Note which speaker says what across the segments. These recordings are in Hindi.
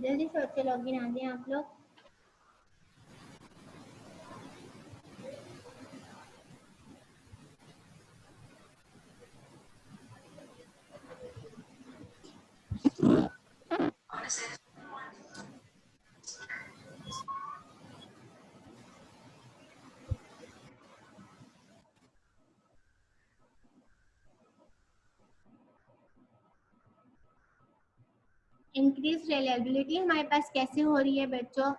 Speaker 1: जल्दी सोच के लॉगिन आ जाए आप लोग। इंक्रीज रिलायबिलिटी हमारे पास कैसे हो रही है बच्चों?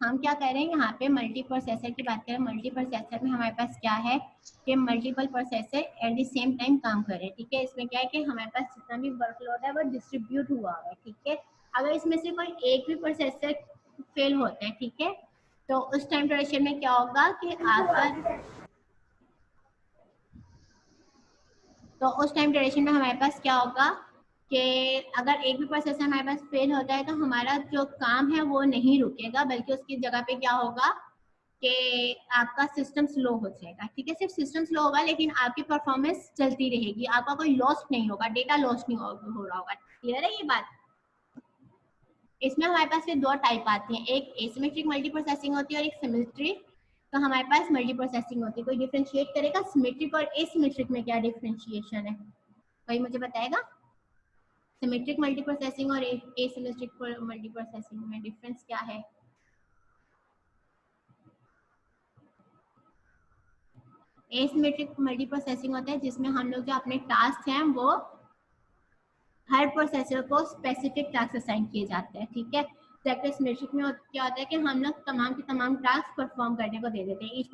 Speaker 1: हम क्या कर रहे हैं यहाँ पे मल्टी प्रोसेसर की बात करें। मल्टी प्रोसेसर में हमारे पास क्या है कि multiple processor at the same time काम कर रहे हैं। ठीक है, इसमें क्या है कि हमारे पास जितना भी वर्कलोड है वो डिस्ट्रीब्यूट हुआ है। ठीक है, अगर इसमें से कोई एक भी प्रोसेसर फेल होता है, ठीक है, तो उस टाइम ड्यूरेशन में क्या होगा कि उस टाइम ड्यूरेशन में हमारे पास क्या होगा कि अगर एक भी प्रोसेसर हमारे पास फेल होता है तो हमारा जो काम है वो नहीं रुकेगा, बल्कि उसकी जगह पे क्या होगा कि आपका सिस्टम स्लो हो जाएगा। ठीक है, सिर्फ सिस्टम स्लो होगा लेकिन आपकी परफॉर्मेंस चलती रहेगी, आपका कोई लॉस नहीं होगा, डेटा लॉस नहीं हो रहा होगा। क्लियर है ये बात? इसमें हमारे पास फिर दो टाइप आती हैं, एक एसिमेट्रिक मल्टी प्रोसेसिंग होती है और एक सिमेट्रिक। तो हमारे पास मल्टी प्रोसेसिंग होती है। कोई डिफरेंशिएट करेगा सिमेट्रिक और एसिमेट्रिक में? क्या डिफरेंशिएशन है, कोई मुझे बताएगा? सिमेट्रिक मल्टी प्रोसेसिंग और एसिमेट्रिक मल्टी प्रोसेसिंग में डिफरेंस क्या है? एसिमेट्रिक मल्टी प्रोसेसिंग होता है जिसमें हम लोग जो अपने टास्क हैं वो हर प्रोसेसर को स्पेसिफिक टास्क असाइन किए जाते हैं। ठीक है, जबकि सिमेट्रिक में क्या होता है कि हम लोग तमाम के तमाम टास्क परफॉर्म करने को दे देते हैं। ईच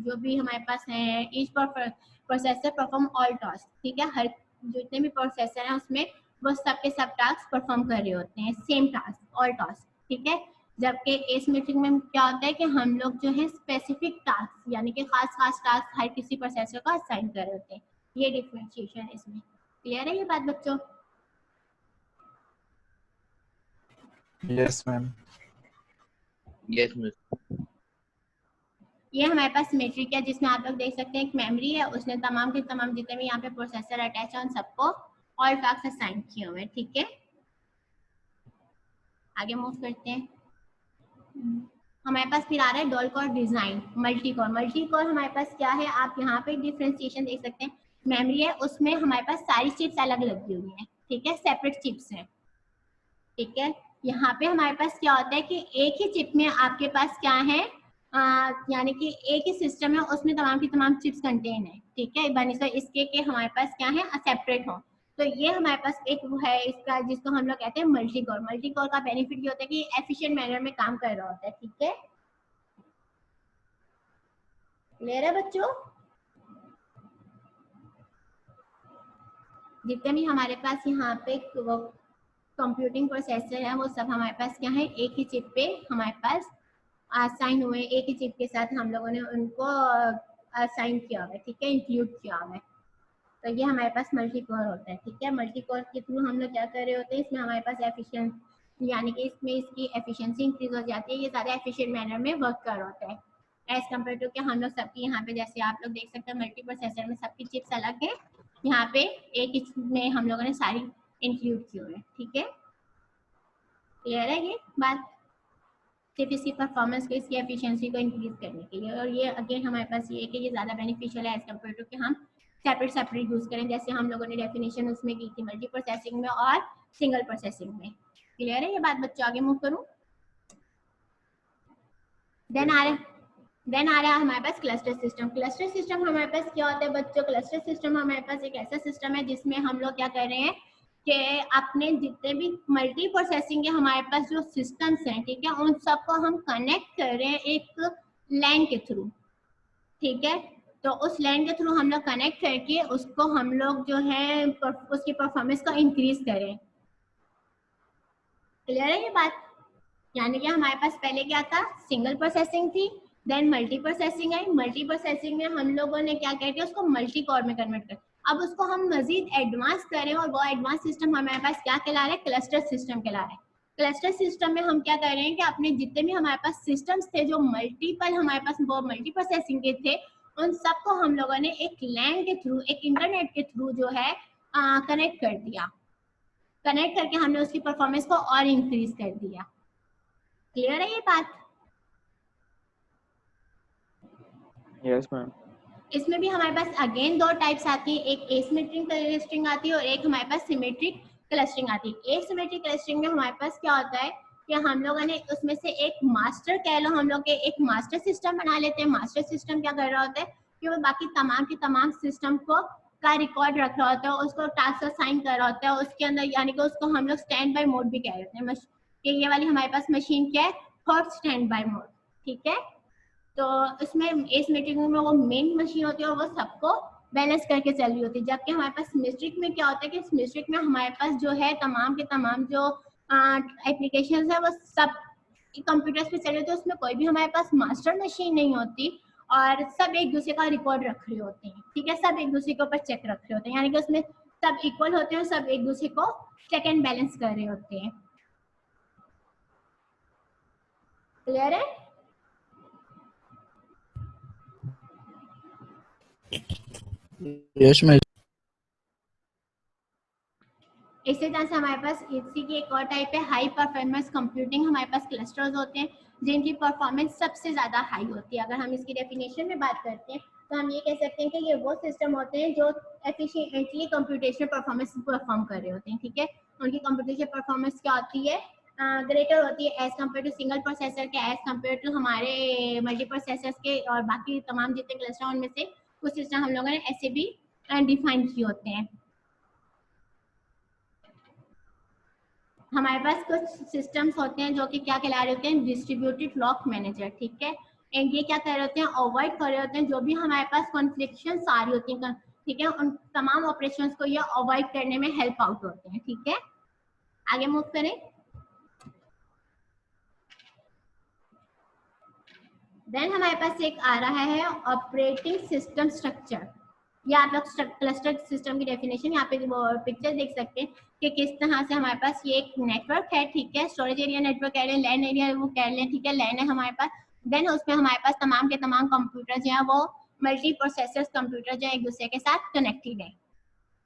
Speaker 1: जो भी हमारे पास है, each processor perform all task. ठीक है, हर जितने भी प्रोसेसर हैं उसमें वो सब के सब टास्क परफॉर्म कर रहे होते हैं, सेम टास्क, ऑल टास्क। ठीक है, जबकि एसिमेट्रिक में क्या होता है कि हम लोग जो है स्पेसिफिक टास्क यानी कि खास खास टास्क हर किसी प्रोसेसर को असाइन कर रहे होते हैं। ये डिफरेंशिएशन है इसमें। क्लियर है ये बात बच्चों?
Speaker 2: Yes ma'am.
Speaker 3: Yes miss.
Speaker 1: ये हमारे पास सिमेट्रिक है जिसमें आप लोग देख सकते हैं एक मेमोरी है, उसने तमाम के तमाम जितने भी यहाँ पे प्रोसेसर अटैच है उन सबको ऑल टास्क असाइन किए हुए हैं। ठीक है, आगे मूव करते हैं। हमारे पास फिर आ रहा है dual core design multi core. Multi core हमारे पास क्या है, आप यहाँ पे डिफ्रेंसिएशन देख सकते हैं। मेमोरी है, उसमें हमारे पास सारी चिप्स अलग लगी हुई हैं। ठीक है, सेपरेट चिप्स हैं। ठीक है, यहाँ पे हमारे पास क्या होता है कि एक ही चिप में आपके पास क्या है, यानी कि एक ही सिस्टम है, उसमें तमाम की तमाम चिप्स कंटेन है। ठीक है, बनिस्बत इसके के हमारे पास क्या है, सेपरेट हो। तो ये हमारे पास एक वो है इसका जिसको हम लोग कहते हैं मल्टी कोर। मल्टी कोर का बेनिफिट ये होता है कि एफिशिएंट मैनर में काम कर रहा होता है। ठीक है, क्लियर है बच्चों? जितने भी हमारे पास यहाँ पे कंप्यूटिंग प्रोसेसर है वो सब हमारे पास क्या है, एक ही चिप पे हमारे पास असाइन हुए। एक ही चिप के साथ हम लोगों ने उनको असाइन किया हुआ है। ठीक है, इंक्लूड किया हुआ है। तो ये हमारे पास मल्टी कोर होता है। ठीक है, मल्टी कोर के थ्रू हम लोग क्या कर रहे होते हैं, इसमें हमारे पास एफिशिएंट यानी कि इसमें इसकी एफिशिएंसी इंक्रीज हो जाती है। ये ज़्यादा एफिशिएंट मैनर में वर्क कर रहा होता है एज कम्पेयर टू कि हम लोग सबकी यहाँ पे जैसे आप लोग देख सकते हैं मल्टी प्रोसेसर में सबकी चिप्स अलग है, यहाँ पे एक ही में हम लोगों ने सारी इंक्लूड की हुई है। ठीक है, क्लियर है ये बात? सिर्फ इसकी परफॉर्मेंस को, इसकी एफिशिएंसी को इंक्रीज करने के लिए। और ये अगेन हमारे पास ये है कि ये ज़्यादा बेनिफिशियल है एज कम्पेयर टू कि हम सेपरेट यूज करें, जैसे हम लोगों ने डेफिनेशन उसमें की थी मल्टी प्रोसेसिंग में और सिंगल प्रोसेसिंग में। क्लियर है ये बात बच्चों? आगे मूव करूं। देन आ रहा है हमारे पास क्लस्टर सिस्टम। क्लस्टर सिस्टम हमारे पास क्या होता है बच्चों? क्लस्टर सिस्टम हमारे पास एक ऐसा सिस्टम है जिसमें हम लोग क्या कर रहे हैं कि अपने जितने भी मल्टी प्रोसेसिंग के हमारे पास जो सिस्टम्स हैं, ठीक है, उन सबको हम कनेक्ट कर रहे हैं एक लैन के थ्रू। ठीक है, तो उस लैन के थ्रू हम लोग कनेक्ट करके उसको हम लोग जो है उसकी परफॉर्मेंस को इंक्रीज करें। क्लियर है ये बात? यानी कि हमारे पास पहले क्या था, सिंगल प्रोसेसिंग थी, देन मल्टी प्रोसेसिंग आई। मल्टी प्रोसेसिंग में हम लोगों ने क्या करके उसको मल्टी कोर में कन्वर्ट कर, अब उसको हम मजीद एडवांस करें और वो एडवांस सिस्टम हमारे पास क्या कहला रहा है, क्लस्टर सिस्टम कहला रहा है। क्लस्टर सिस्टम में हम क्या कर रहे हैं कि अपने जितने भी हमारे पास सिस्टम्स थे जो मल्टीपल हमारे पास वो मल्टी प्रोसेसिंग के थे, उन सबको हम लोगों ने एक लैन के थ्रू, एक इंटरनेट के थ्रू जो है कनेक्ट कर दिया। कनेक्ट करके हमने उसकी परफॉर्मेंस को और इंक्रीज कर दिया। क्लियर है ये बात?
Speaker 2: Yes ma'am.
Speaker 1: इसमें भी हमारे पास अगेन दो टाइप्स आती है, एक एसिमेट्रिक क्लस्टरिंग आती है और एक हमारे पास सिमेट्रिक क्लस्टरिंग आती है। एसिमेट्रिक क्लस्टरिंग में हमारे पास क्या होता है कि हम लोगों ने उसमें से एक मास्टर कह लो, हम लोग के एक मास्टर सिस्टम बना लेते हैं। मास्टर सिस्टम क्या कर रहा होता है कि वो बाकी तमाम के तमाम सिस्टम को का रिकॉर्ड रख रहा होता है, उसको टास्क असाइन कर रहा होता है उसके अंदर, यानी कि उसको हम लोग स्टैंड बाय मोड भी कह रहे हैं कि ये वाली हमारे पास मशीन क्या है, हॉट स्टैंड बाय मोड। ठीक है, तो इसमें एसिमेट्रिक में वो मेन मशीन होती है और वो सबको बैलेंस करके चल रही होती है। जबकि हमारे पास सिमेट्रिक में क्या होता है कि सिमेट्रिक में हमारे पास जो है तमाम के तमाम जो एप्लीकेशंस है वो सब कंप्यूटर्स पे चल रहे होते हैं, उसमें कोई भी हमारे पास मास्टर मशीन नहीं होती और सब एक दूसरे का रिकॉर्ड रख रहे होते हैं। ठीक है, सब एक दूसरे के ऊपर चेक रख रहे होते हैं, यानी कि उसमें सब इक्वल होते हैं, सब एक दूसरे को चेक एंड बैलेंस कर रहे होते हैं। क्लियर है?
Speaker 2: Yes ma'am.
Speaker 1: इसी तरह से हमारे पास इसी की एक और टाइप है हाई परफॉर्मेंस कंप्यूटिंग। हमारे पास क्लस्टर्स होते हैं जिनकी परफॉर्मेंस सबसे ज़्यादा हाई होती है। अगर हम इसकी डेफिनेशन में बात करते हैं तो हम ये कह सकते हैं कि ये वो सिस्टम होते हैं जो एफिशिएंटली कंप्यूटेशनल परफॉर्मेंस परफॉर्म कर रहे होते हैं। ठीक है, उनकी कंप्यूटेशनल परफॉर्मेंस क्या होती है, ग्रेटर होती है as compare to single processor के, एज कम्पेयर टू हमारे मल्टी प्रोसेसर्स के और बाकी तमाम जितने क्लस्टर उनमें से कुछ सिस्टम हम लोगों ने ऐसे भी डिफाइन किए होते हैं। हमारे पास कुछ सिस्टम्स होते हैं जो कि क्या कहला रहे होते हैं, डिस्ट्रीब्यूटेड लॉक मैनेजर। ठीक है, एंड ये क्या कर रहे होते हैं, अवॉइड कर रहे होते हैं जो भी हमारे पास कॉन्फ्लिक्शंस आ रही होती हैं। ठीक है, उन तमाम ऑपरेशंस को ये अवॉइड करने में हेल्प आउट होते हैं। ठीक है, आगे मूव करें। देन हमारे पास एक आ रहा है ऑपरेटिंग सिस्टम स्ट्रक्चर। या आप लोग क्लस्टर सिस्टम की डेफिनेशन यहाँ पे वो पिक्चर देख सकते हैं कि किस तरह से हमारे पास ये एक नेटवर्क है। ठीक है, स्टोरेज एरिया नेटवर्क कह लें, लैन एरिया वो कह लें। ठीक है, लैन है हमारे पास, देन उसमें हमारे पास तमाम के तमाम कंप्यूटर जो है वो मल्टी प्रोसेसर्स कंप्यूटर जो एक दूसरे के साथ कनेक्टेड है।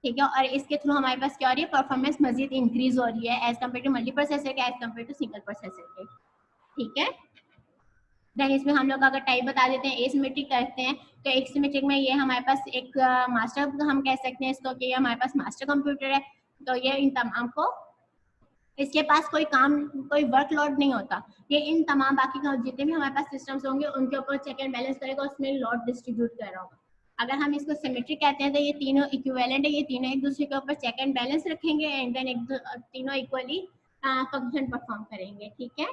Speaker 1: ठीक है, और इसके थ्रू हमारे पास क्या हो रही है, परफॉर्मेंस मजीद इंक्रीज हो रही है as compare to multi processor के, as compare to single processor के। ठीक है, देन इसमें हम लोग अगर टाइप बता देते हैं, एसिमेट्रिक करते हैं तो एसिमेट्रिक में ये हमारे पास एक मास्टर हम कह सकते हैं इसको कि ये हमारे पास मास्टर कंप्यूटर है। तो ये इन तमाम को, इसके पास कोई काम, कोई वर्कलोड नहीं होता, ये इन तमाम बाकी जितने भी हमारे पास सिस्टम्स होंगे उनके ऊपर चेक एंड बैलेंस करेगा, उसमें लोड डिस्ट्रीब्यूट कर रहा होगा। अगर हम इसको सिमेट्रिक कहते हैं तो ये तीनों इक्विवेलेंट है, ये तीनों एक दूसरे के ऊपर चेक एंड बैलेंस रखेंगे एंड देन तीनों इक्वली फंक्शन परफॉर्म करेंगे। ठीक है,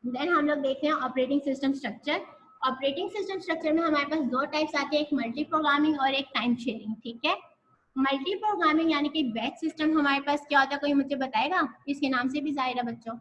Speaker 1: देन हम लोग देखते हैं operating system structure. Operating system structure में हमारे पास दो टाइप्स आते हैं, एक मल्टी प्रोग्रामिंग और एक टाइम शेयरिंग। ठीक है, मल्टी प्रोग्रामिंग यानी कि बैच सिस्टम हमारे पास क्या होता है, कोई मुझे बताएगा? इसके नाम से भी जाहिर है बच्चों।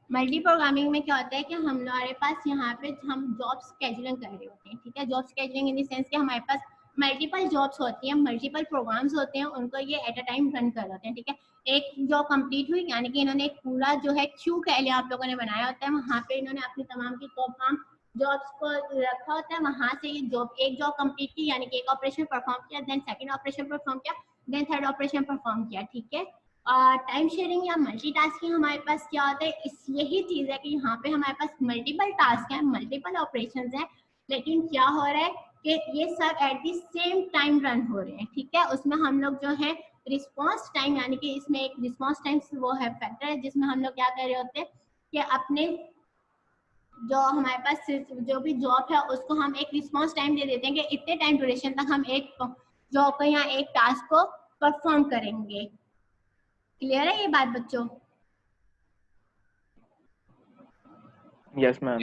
Speaker 1: मल्टी प्रोग्रामिंग में क्या होता है कि हमारे पास यहाँ पे हम जॉब स्केजुलिंग कर रहे होते हैं। ठीक है, job scheduling in the sense कि हमारे पास मल्टीपल जॉब्स होती हैं, मल्टीपल प्रोग्राम्स होते हैं, उनको ये एट अ टाइम रन कर होते हैं। ठीक है, एक जॉब कंप्लीट हुई यानी कि इन्होंने एक पूरा जो है क्यू कह लिया आप लोगों ने बनाया होता है, वहाँ पे इन्होंने अपनी तमाम की तमाम जॉब्स को रखा होता है, वहाँ से ये जॉब एक जॉब कंप्लीट की यानी कि एक ऑपरेशन परफॉर्म किया, देन सेकंड ऑपरेशन परफॉर्म किया, देन थर्ड ऑपरेशन परफॉर्म किया। ठीक है, टाइम शेयरिंग या मल्टीटास्किंग हमारे पास क्या होता है, इस यही चीज है कि यहाँ पे हमारे पास मल्टीपल टास्क हैं, मल्टीपल ऑपरेशंस हैं, लेकिन क्या हो रहा है कि ये सब at the same time run हो रहे हैं। ठीक है, उसमें हम लोग जो है रिस्पांस टाइम यानी कि इसमें एक रिस्पांस टाइम वो है फैक्टर है जिसमें हम लोग क्या कर रहे होते हैं कि अपने जो हमारे पास जो भी जॉब है उसको हम एक रिस्पांस टाइम दे देते हैं कि इतने टाइम ड्यूरेशन तक हम एक जॉब को या एक टास्क को परफॉर्म करेंगे। क्लियर है ये बात बच्चों?
Speaker 2: Yes ma'am.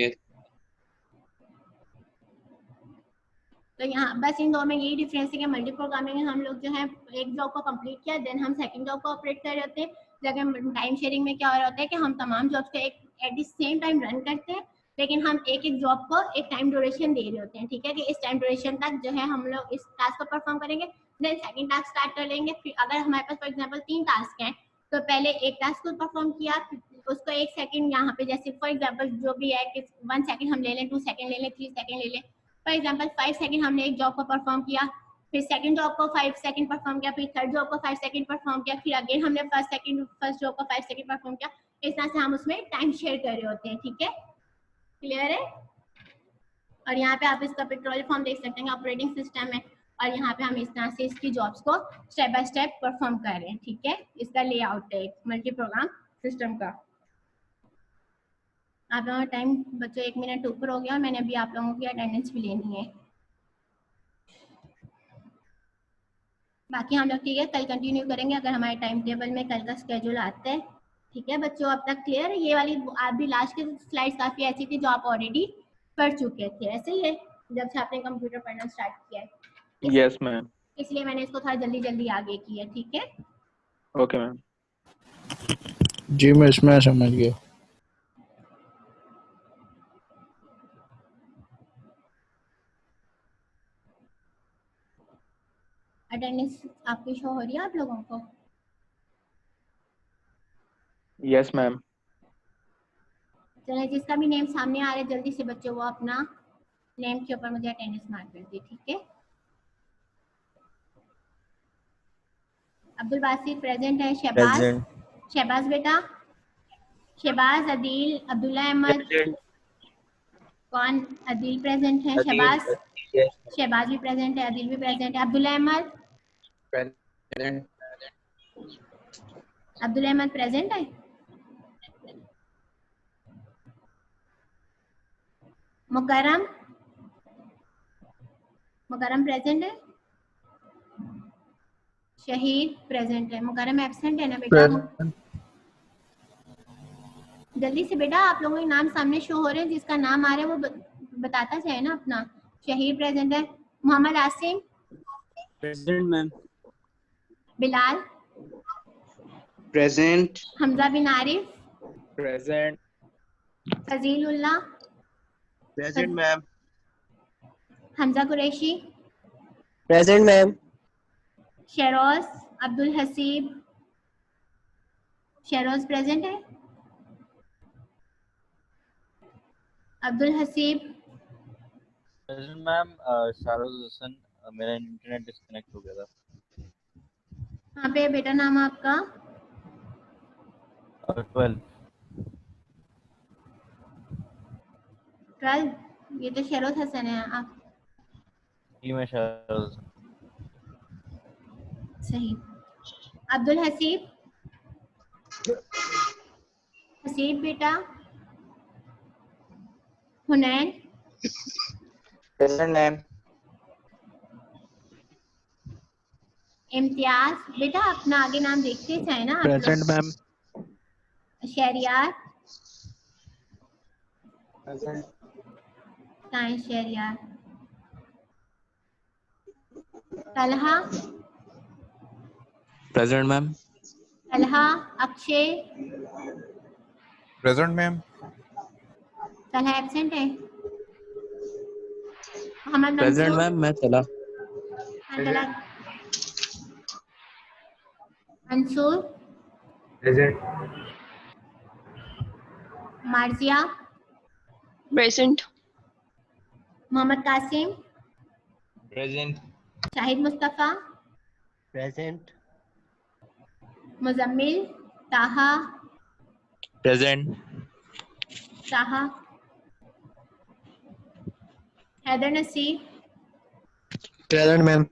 Speaker 1: तो यहाँ बस इन दो में यही डिफरेंस है कि मल्टी प्रोग्रामिंग में हम लोग जो है एक जॉब को कंप्लीट किया, देन हम सेकंड जॉब को ऑपरेट कर रहे होते हैं। जबकि टाइम शेयरिंग में क्या हो रहा होता है कि हम तमाम जॉब्स को एक at the same time run करते हैं, लेकिन हम एक एक जॉब को एक टाइम ड्यूरेशन दे रहे होते हैं। ठीक है, कि इस टाइम ड्यूरेशन तक जो है हम लोग इस टास्क को परफॉर्म करेंगे, देन सेकंड टास्क स्टार्ट कर लेंगे। फिर अगर हमारे पास फॉर एग्जाम्पल 3 टास्क हैं तो पहले एक टास्क को परफॉर्म किया, उसको 1 सेकंड यहाँ पे जैसे फॉर एग्जाम्पल जो भी है कि 1 सेकंड हम ले लें, 2 सेकंड ले लें, 3 सेकंड ले लें, फॉर एग्जांपल 5 सेकंड हमने एक जॉब को परफॉर्म किया, फिर सेकंड जॉब को 5 सेकंड परफॉर्म किया, फिर थर्ड जॉब को 5 सेकंड परफॉर्म किया, फिर अगेन हमने फर्स्ट जॉब को 5 सेकंड परफॉर्म किया। इस तरह से हम उसमें टाइम शेयर कर रहे होते हैं। ठीक है, क्लियर है? और यहाँ पे आप इसका पेट्रोल फॉर्म देख सकते हैं, ऑपरेटिंग सिस्टम है, और यहाँ पे हम इस तरह से इसकी जॉब्स को स्टेप बाय स्टेप परफॉर्म कर रहे हैं। ठीक है, इसका लेआउट है मल्टी प्रोग्राम सिस्टम का। आप लोगों का टाइम बच्चों 1 मिनट ऊपर हो गया और मैंने अभी आप लोगों की अटेंडेंस भी लेनी है। बाकी हम लोग ठीक है कल कंटिन्यू करेंगे अगर हमारे टाइम टेबल में कल का स्केड्यूल आता है। ठीक है बच्चों, अब तक क्लियर है? ये वाली आप भी लास्ट की स्लाइड्स काफी ऐसी थी जो आप ऑलरेडी कर चुके थे, ऐसे ही है जब से आपने कंप्यूटर पढ़ना स्टार्ट किया है।
Speaker 2: Yes ma'am.
Speaker 1: इसलिए मैंने इसको थोड़ा जल्दी जल्दी आगे किया। ठीक है,
Speaker 2: ओके मैम।
Speaker 4: जी मैं इसमें समझ गया।
Speaker 1: अटेंडेंस आपकी शो हो रही है आप लोगों को?
Speaker 2: Yes ma'am.
Speaker 1: चलिए, जिसका भी नेम सामने आ रहा है जल्दी से बच्चों वो अपना नेम के ऊपर मुझे अटेंडेंस मार्क कर दी। ठीक है, अब्दुल बासित प्रेजेंट है। शहबाज बेटा, शहबाज, अदील, अब्दुल्ला अहमद, कौन? अदील प्रेजेंट है। शहबाज भी प्रेजेंट है, अदील भी प्रेजेंट है। अब्दुल्ला अहमद, अब्दुल्ला अहमद प्रेजेंट है। मुकरम, मुकरम प्रेजेंट है। शहीद प्रेजेंट है। मुकरम एब्सेंट है ना बेटा? जल्दी से बेटा, आप लोगों के नाम सामने शो हो रहे हैं, जिसका नाम आ रहा है वो बताता जाए ना अपना। शहीद प्रेजेंट है। Mohammad Asim
Speaker 5: present ma'am.
Speaker 1: Bilal
Speaker 3: present.
Speaker 1: Hamza bin Arif
Speaker 2: present.
Speaker 1: Fazilullah
Speaker 3: present ma'am.
Speaker 1: Hamza Qureshi
Speaker 5: present ma'am.
Speaker 1: Sheroz Abdul Haseeb Sheroz present है। Abdul Haseeb
Speaker 5: present ma'am. शाहरुख हसन, मेरा इंटरनेट डिस्कनेक्ट हो गया था।
Speaker 1: कहाँ पे बेटा नाम आपका? 12। ये तो शेरोज हसन है। आप
Speaker 5: जी मैं शाहरुख हसन।
Speaker 1: सही। अब्दुल हसीब, हसीब बेटा। हुनैन
Speaker 3: प्रेजेंट मैम।
Speaker 1: इम्तियाज बेटा, अपना आगे नाम देखते जाए ना आप लोग।
Speaker 4: Present ma'am.
Speaker 1: शहरियार,
Speaker 3: प्रेजेंट।
Speaker 1: कहाँ है Shahriyar? Talha,
Speaker 2: present ma'am.
Speaker 1: Talha. Akshay,
Speaker 4: present ma'am.
Speaker 1: Talha absent है। Mohammad
Speaker 2: present
Speaker 1: Mansoor,
Speaker 2: ma'am. मैं चला।
Speaker 1: Talha. Mansoor,
Speaker 3: present.
Speaker 1: Marjiya,
Speaker 6: present.
Speaker 1: Mohammad Qasim,
Speaker 3: present.
Speaker 1: Shahid Mustafa,
Speaker 3: present.
Speaker 1: Muzammil, Taha,
Speaker 2: present.
Speaker 1: Taha, Haider Naseeb,
Speaker 3: present ma'am.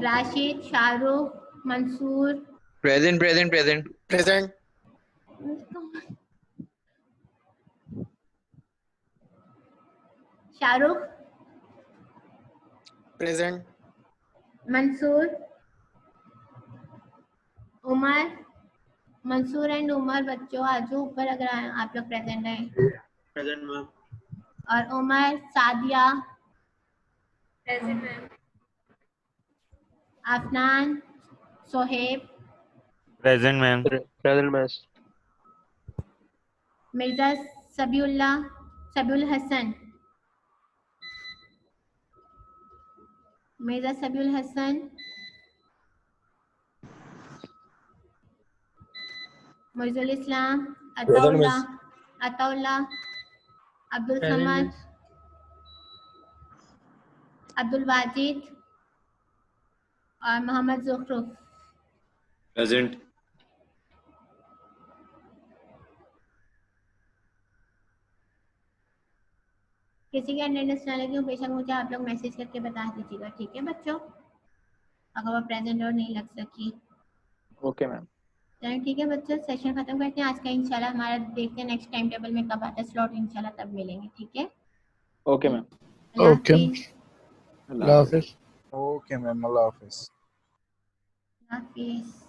Speaker 1: Rashid, Shahrukh, Mansoor,
Speaker 3: present present present present.
Speaker 1: Shahrukh,
Speaker 3: present.
Speaker 1: Mansoor, Umar. Mansoor and Umar बच्चों आजू ऊपर अगर आप लोग प्रेजेंट हैं।
Speaker 3: Present ma'am.
Speaker 1: और Umar, Sadiya present ma'am. Afnan, Soheb,
Speaker 5: present ma'am.
Speaker 2: Present ma'am.
Speaker 1: Mirza Sabiullah, Sabiul Hasan, Mirza Sabiul Hasan, Muizul Islam, Ataullah, Ataullah, Abdul Samad, Abdul Wajid और मोहम्मद ज़ुखरुफ।
Speaker 3: Present.
Speaker 1: किसी की अटेंडेंस ना लगी हो बेशक मुझे आप लोग मैसेज करके बता दीजिएगा, ठीक है बच्चों, अगर वो प्रेजेंट और नहीं लग सकी।
Speaker 2: Okay ma'am.
Speaker 1: चलो ठीक है बच्चों, सेशन खत्म करते हैं आज का। इंशाल्लाह हमारा देखते हैं नेक्स्ट टाइम टेबल में कब आता है स्लॉट, इंशाल्लाह तब मिलेंगे, ठीक है।
Speaker 2: Okay ma'am.
Speaker 1: अल्लाह
Speaker 4: ओके
Speaker 1: हाफिज़।
Speaker 4: अल्लाह हाफिज़।
Speaker 7: ओके मैम, अल्लाह हाफिज।
Speaker 1: अल्लाह हाफिज़।